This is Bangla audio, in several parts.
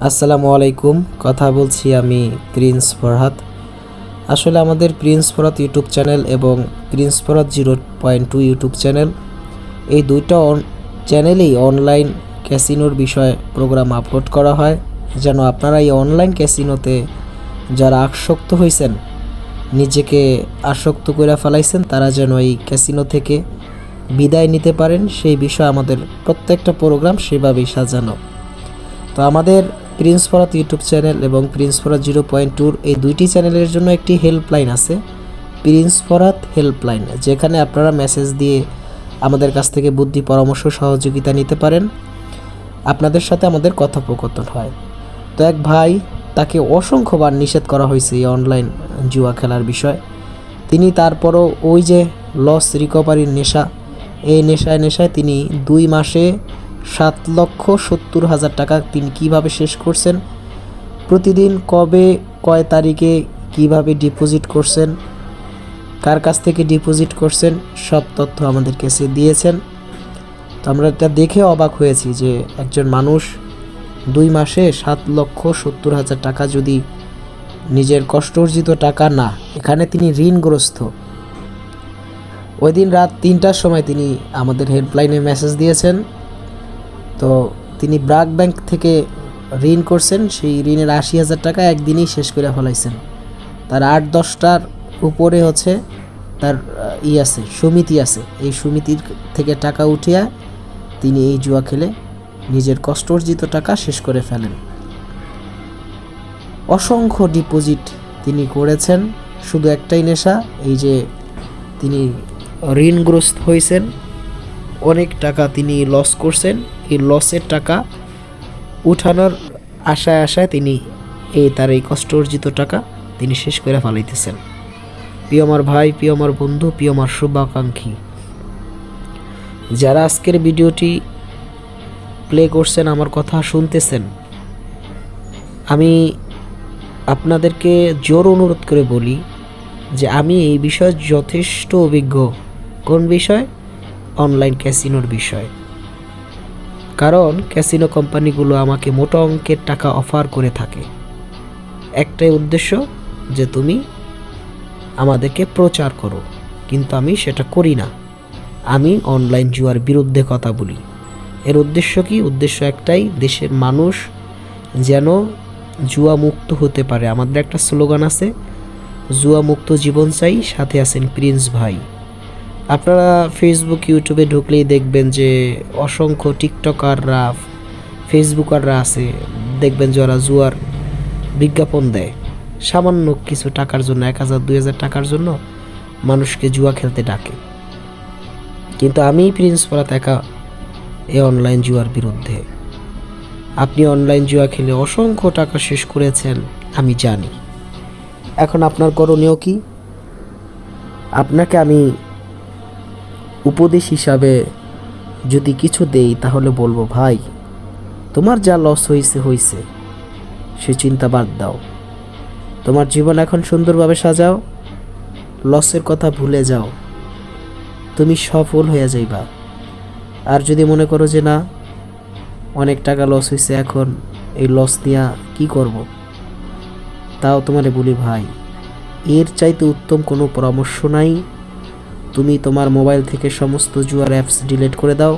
আসসালামু আলাইকুম। কথা বলছি আমি প্রিন্স ফরহাদ। আসলে আমাদের প্রিন্স ফরহাদ ইউটিউব চ্যানেল এবং প্রিন্স ফরহাদ 0.2 ইউটিউব চ্যানেল, এই দুইটা চ্যানেলেই অনলাইন ক্যাসিনোর বিষয়ে প্রোগ্রাম আপলোড করা হয়, যেন আপনারা এই অনলাইন ক্যাসিনোতে যারা আসক্ত হয়েছেন, নিজেকে আসক্ত করে ফেলাইছেন, তারা যেন এই ক্যাসিনো থেকে বিদায় নিতে পারেন, সেই বিষয়ে আমাদের প্রত্যেকটা প্রোগ্রাম সেভাবেই সাজানো। তো আমাদের প্রিন্স ফরহাদ ইউটিউব চ্যানেল এবং প্রিন্স ফরহাদ 0.2 এই দুইটি চ্যানেলের জন্য একটি হেল্পলাইন আছে, প্রিন্স ফরহাদ হেল্পলাইন, যেখানে আপনারা মেসেজ দিয়ে আমাদের কাছ থেকে বুদ্ধি পরামর্শ সহযোগিতা নিতে পারেন। আপনাদের সাথে আমাদের কথোপকথন হয়। তো এক ভাই, তাকে অসংখ্যবার নিষেধ করা হয়েছে এই অনলাইন জুয়া খেলার বিষয়। তিনি তারপরও ওই যে লস রিকভারির নেশা, এই নেশায় তিনি 2 মাসে 7,70,000 টাকা তিনি কিভাবে শেষ করছেন, প্রতিদিন কবে কয় তারিখে কিভাবে ডিপোজিট করছেন, কার কাছ থেকে ডিপোজিট করছেন, সব তথ্য আমাদের কাছে দিয়েছেন। তো আমরা এটা দেখে অবাক হয়েছি যে একজন মানুষ 2 মাসে 7,70,000 টাকা, যদি নিজের কষ্ট অর্জিত টাকা না, এখানে তিনি ঋণগ্রস্ত। ওই দিন রাত 3টার সময় তিনি আমাদের হেল্পলাইনে মেসেজ দিয়েছেন। তো তিনি ব্র্যাক ব্যাংক থেকে ঋণ করছেন, সেই ঋণের 80,000 টাকা একদিনেই শেষ করে ফেলাইছেন। তার 8-10টার উপরে হচ্ছে তার আছে, সমিতি আছে, এই সমিতির থেকে টাকা উঠিয়ে তিনি এই জুয়া খেলে নিজের কষ্ট অর্জিত টাকা শেষ করে ফেলেন। অসংখ্য ডিপোজিট তিনি করেছেন, শুধু একটাই নেশা, এই যে তিনি ঋণগ্রস্ত হয়েছেন, অনেক টাকা তিনি লস করছেন। এই লসের টাকা উঠানোর আশায় তিনি তার এই কষ্ট অর্জিত টাকা তিনি শেষ করে ফেলাইতেছেন। প্রিয় আমার ভাই, প্রিয় আমার বন্ধু, প্রিয় আমার শুভাকাঙ্ক্ষী, যারা আজকের ভিডিওটি প্লে করছেন, আমার কথা শুনতেছেন, আমি আপনাদেরকে জোর অনুরোধ করে বলি যে আমি এই বিষয়ে যথেষ্ট অভিজ্ঞ। কোন বিষয়? অনলাইন ক্যাসিনোর বিষয়। কারণ ক্যাসিনো কোম্পানিগুলো আমাকে মোটা অঙ্কের টাকা অফার করে থাকে, একটাই উদ্দেশ্য যে তুমি আমাদেরকে প্রচার করো, কিন্তু আমি সেটা করি না। আমি অনলাইন জুয়ার বিরুদ্ধে কথা বলি। এর উদ্দেশ্য কি? উদ্দেশ্য একটাই, দেশের মানুষ যেন জুয়া মুক্ত হতে পারে। আমাদের একটা স্লোগান আছে, জুয়া মুক্ত জীবন চাই, সাথে আছেন প্রিন্স ভাই। আপনারা ফেসবুক ইউটিউবে ঢুকলেই দেখবেন যে অসংখ্য টিকটকাররা, ফেসবুকাররা আছে, দেখবেন যারা জুয়ার বিজ্ঞাপন দেয় সামান্য কিছু টাকার জন্য, 1,000-2,000 টাকার জন্য মানুষকে জুয়া খেলতে ডাকে। কিন্তু আমি প্রিন্স ফরহাদ একা এই অনলাইন জুয়ার বিরুদ্ধে। আপনি অনলাইন জুয়া খেলে অসংখ্য টাকা শেষ করেছেন, আমি জানি। এখন আপনার করণীয় কি? আপনাকে আমি উপদেশ হিসাবে যদি কিছু দেই, তাহলে বলবো, ভাই, তোমার যা লস হয়েছে সে চিন্তা বাদ দাও। তোমার জীবন এখন সুন্দরভাবে সাজাও, লসের কথা ভুলে যাও, তুমি সফল হয়ে যাইবা। আর যদি মনে করো যে না, অনেক টাকা লস হয়েছে, এখন এই লস নিয়ে কি করব, তাও তোমারে বলি, ভাই, এর চাইতে উত্তম কোনো পরামর্শ নাই। তুমি তোমার মোবাইল থেকে সমস্ত জুয়ার অ্যাপস ডিলিট করে দাও,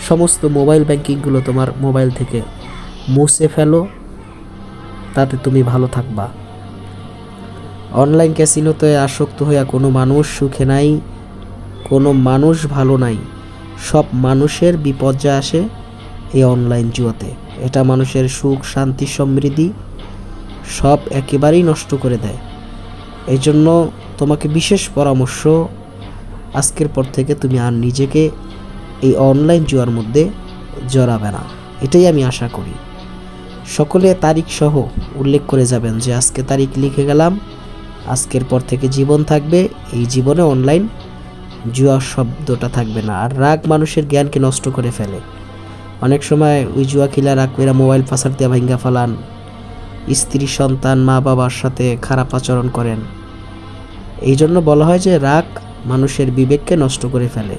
সমস্ত মোবাইল ব্যাংকিংগুলো তোমার মোবাইল থেকে মুছে ফেলো, তাতে তুমি ভালো থাকবা। অনলাইন ক্যাসিনোতে আসক্ত হইয়া কোনো মানুষ সুখে নাই, কোনো মানুষ ভালো নাই। সব মানুষের বিপর্যয় আসে এই অনলাইন জুয়াতে। এটা মানুষের সুখ, শান্তি, সমৃদ্ধি সব একেবারেই নষ্ট করে দেয়। এই জন্য তোমাকে বিশেষ পরামর্শ, আজকের পর থেকে তুমি আর নিজেকে এই অনলাইন জুয়ার মধ্যে জড়াবে না, এটাই আমি আশা করি। সকলে তারিখ সহ উল্লেখ করে যাবেন যে আজকে তারিখ লিখে গেলাম, আজকের পর থেকে জীবন থাকবে, এই জীবনে অনলাইন জুয়া শব্দটা থাকবে না। আর রাগ মানুষের জ্ঞানকে নষ্ট করে ফেলে। অনেক সময় ওই জুয়া খেলা রাগ করে মোবাইল পাসার দিয়ে ভাঙ্গা ফেলান, স্ত্রী, সন্তান, মা বাবার সাথে খারাপ আচরণ করেন। এই জন্য বলা হয় যে রাগ মানুষের বিবেককে নষ্ট করে ফেলে।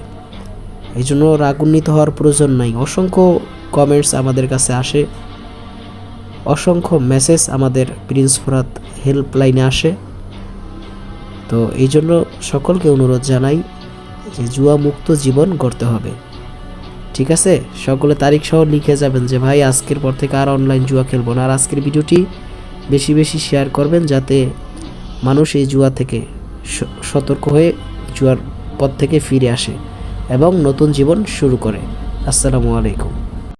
এই জন্য রাগান্বিত হওয়ার প্রয়োজন নাই। অসংখ্য কমেন্টস আমাদের কাছে আসে অসংখ্য মেসেজ আমাদের প্রিন্স ফরহাদ হেল্পলাইনে আসে। তো এই জন্য সকলকে অনুরোধ জানাই যে জুয়া মুক্ত জীবন গড়তে হবে। ঠিক আছে, সকলে তারিখ সহ লিখে যাবেন যে ভাই আজকের পর থেকে আর অনলাইন জুয়া খেলবো না। আর আজকের ভিডিওটি বেশি বেশি শেয়ার করবেন যাতে মানুষ এই জুয়া থেকে সতর্ক হয়ে জুয়ার পথ থেকে ফিরে আসে এবং নতুন জীবন শুরু করে। আসসালামু আলাইকুম।